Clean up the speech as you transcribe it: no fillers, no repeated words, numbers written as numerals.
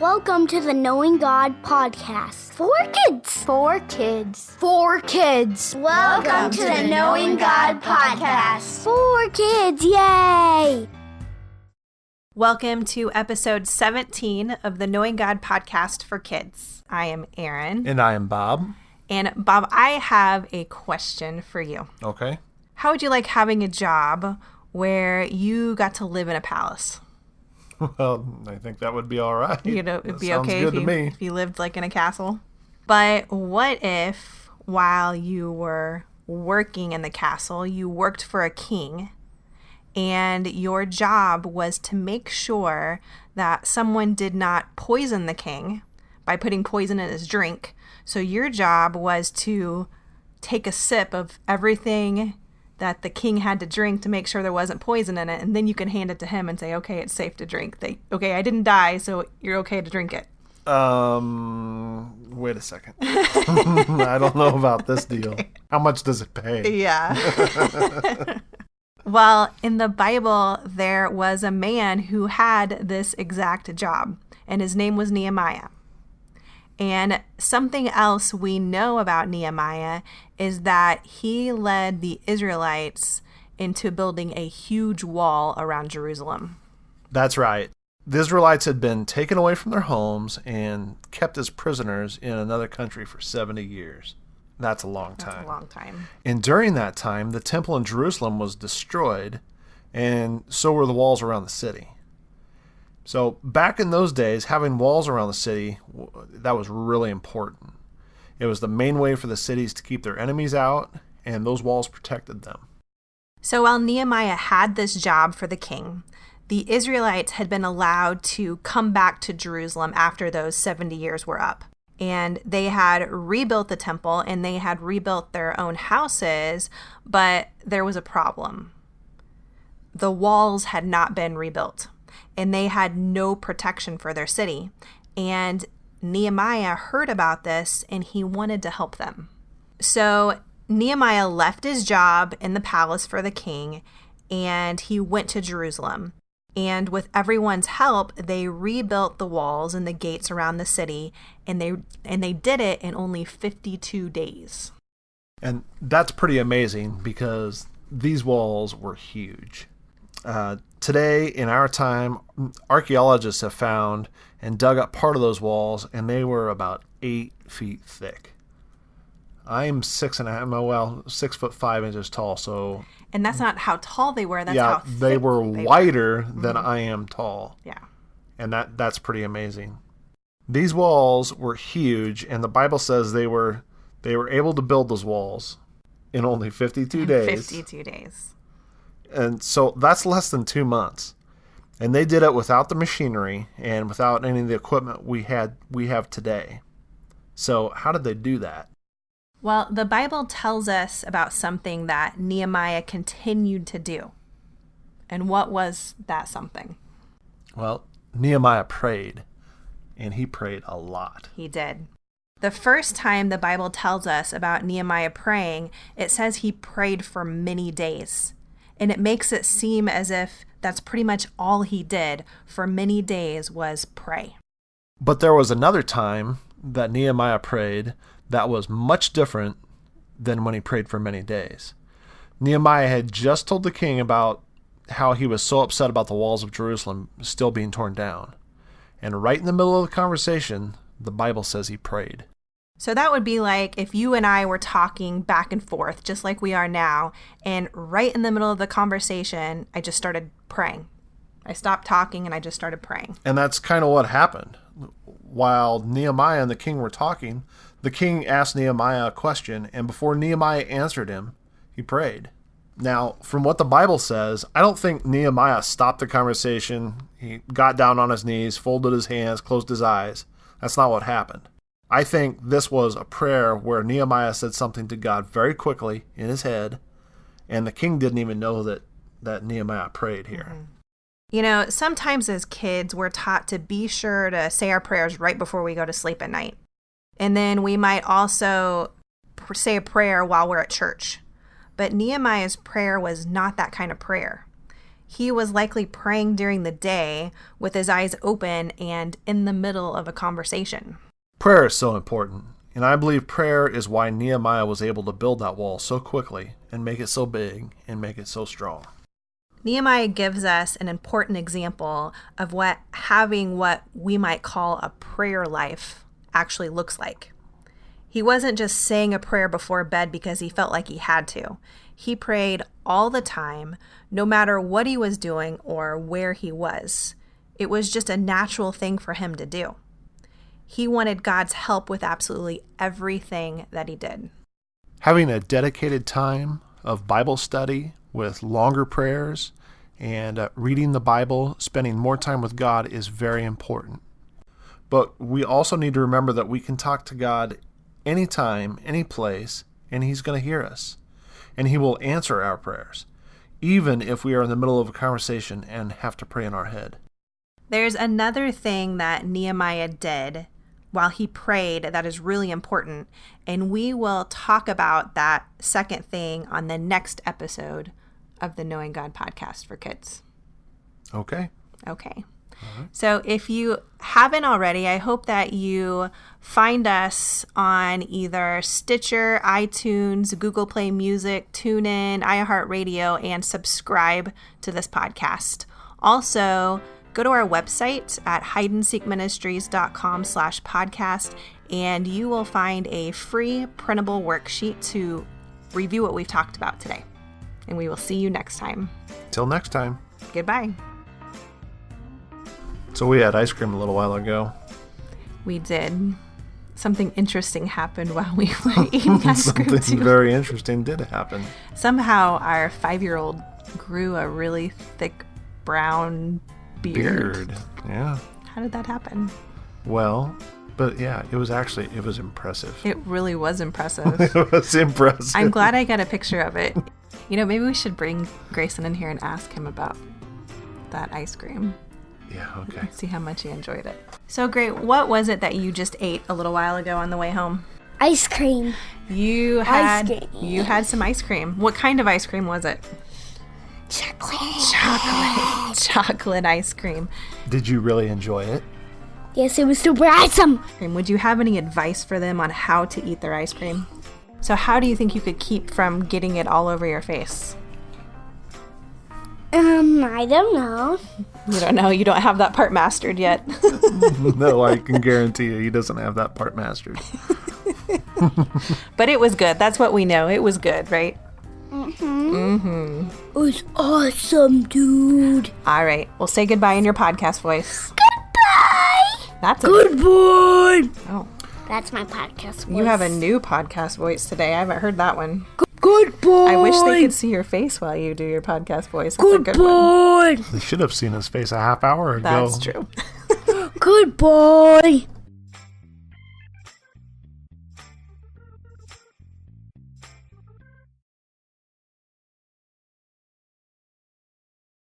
Welcome to the Knowing God podcast. For kids. For kids. For kids. Welcome to the Knowing God podcast. For kids, yay! Welcome to episode 17 of the Knowing God podcast for kids. I am Erin. And I am Bob. And Bob, I have a question for you. Okay. How would you like having a job where you got to live in a palace? Well, I think that would be all right. You know, it'd be Sounds okay good to me. if you lived like in a castle. But what if while you were working in the castle, you worked for a king and your job was to make sure that someone did not poison the king by putting poison in his drink. So your job was to take a sip of everything that the king had to drink to make sure there wasn't poison in it, and then you can hand it to him and say, okay, it's safe to drink. Okay, I didn't die, so you're okay to drink it. Wait a second. I don't know about this deal. Okay. How much does it pay? Yeah. Well, in the Bible, there was a man who had this exact job, and his name was Nehemiah. And something else we know about Nehemiah is that he led the Israelites into building a huge wall around Jerusalem. That's right. The Israelites had been taken away from their homes and kept as prisoners in another country for 70 years. That's a long time. That's a long time. And during that time, the temple in Jerusalem was destroyed, and so were the walls around the city. So back in those days, having walls around the city, that was really important. It was the main way for the cities to keep their enemies out, and those walls protected them. So while Nehemiah had this job for the king, the Israelites had been allowed to come back to Jerusalem after those 70 years were up. And they had rebuilt the temple and they had rebuilt their own houses, but there was a problem. The walls had not been rebuilt. And they had no protection for their city. And Nehemiah heard about this and he wanted to help them. So Nehemiah left his job in the palace for the king and he went to Jerusalem. And with everyone's help, they rebuilt the walls and the gates around the city, and they did it in only 52 days. And that's pretty amazing because these walls were huge. Today, in our time, archaeologists have found and dug up part of those walls, and they were about 8 feet thick. I'm 6'5" tall, so... And that's not how tall they were, that's yeah, how thick they were wider Mm-hmm. than I am tall. Yeah. And that's pretty amazing. These walls were huge, and the Bible says they were able to build those walls in only 52 days. 52 days. And so that's less than 2 months. And they did it without the machinery and without any of the equipment we have today. So how did they do that? Well, the Bible tells us about something that Nehemiah continued to do. And what was that something? Well, Nehemiah prayed, and he prayed a lot. He did. The first time the Bible tells us about Nehemiah praying, it says he prayed for many days. And it makes it seem as if that's pretty much all he did for many days was pray. But there was another time that Nehemiah prayed that was much different than when he prayed for many days. Nehemiah had just told the king about how he was so upset about the walls of Jerusalem still being torn down. And right in the middle of the conversation, the Bible says he prayed. So that would be like if you and I were talking back and forth, just like we are now, and right in the middle of the conversation, I just started praying. I stopped talking and I just started praying. And that's kind of what happened. While Nehemiah and the king were talking, the king asked Nehemiah a question, and before Nehemiah answered him, he prayed. Now, from what the Bible says, I don't think Nehemiah stopped the conversation. He got down on his knees, folded his hands, closed his eyes. That's not what happened. I think this was a prayer where Nehemiah said something to God very quickly in his head, and the king didn't even know that Nehemiah prayed here. Mm-hmm. You know, sometimes as kids, we're taught to be sure to say our prayers right before we go to sleep at night. And then we might also say a prayer while we're at church. But Nehemiah's prayer was not that kind of prayer. He was likely praying during the day with his eyes open and in the middle of a conversation. Prayer is so important, and I believe prayer is why Nehemiah was able to build that wall so quickly and make it so big and make it so strong. Nehemiah gives us an important example of what having what we might call a prayer life actually looks like. He wasn't just saying a prayer before bed because he felt like he had to. He prayed all the time, no matter what he was doing or where he was. It was just a natural thing for him to do. He wanted God's help with absolutely everything that he did. Having a dedicated time of Bible study with longer prayers and reading the Bible, spending more time with God is very important. But we also need to remember that we can talk to God anytime, any place, and he's going to hear us. And he will answer our prayers, even if we are in the middle of a conversation and have to pray in our head. There's another thing that Nehemiah did while he prayed that is really important, and we will talk about that second thing on the next episode of the Knowing God podcast for kids. Okay. Okay. So if you haven't already, I hope that you find us on either Stitcher, iTunes, Google Play Music, TuneIn, iHeartRadio, and subscribe to this podcast. Also, go to our website at hideandseekministries.com/podcast, and you will find a free printable worksheet to review what we've talked about today. And we will see you next time. Till next time. Goodbye. So we had ice cream a little while ago. We did. Something interesting happened while we were eating ice cream Something too. very interesting did happen. Somehow our 5-year-old grew a really thick brown beard. Yeah. How did that happen? Well, but yeah, it was impressive. It really was impressive. It was impressive. I'm glad I got a picture of it. You know, maybe we should bring Grayson in here and ask him about that ice cream. Yeah, okay. See how much he enjoyed it. So great. What was it that you just ate a little while ago on the way home? Ice cream. You had Ice cream. You had some ice cream. What kind of ice cream was it? Chocolate ice cream. Did you really enjoy it? Yes, it was super awesome. Would you have any advice for them on how to eat their ice cream? So how do you think you could keep from getting it all over your face? I don't know. You don't know. You don't have that part mastered yet. No, I can guarantee you he doesn't have that part mastered. But it was good. That's what we know. It was good, right? It was awesome, dude. All right. Well, say goodbye in your podcast voice. Goodbye. That's Goodbye. Oh, That's my podcast voice. you have a new podcast voice today. I haven't heard that one. Goodbye. I wish they could see your face while you do your podcast voice. That's a good one. Goodbye. They should have seen his face a half hour ago. That's true. Goodbye.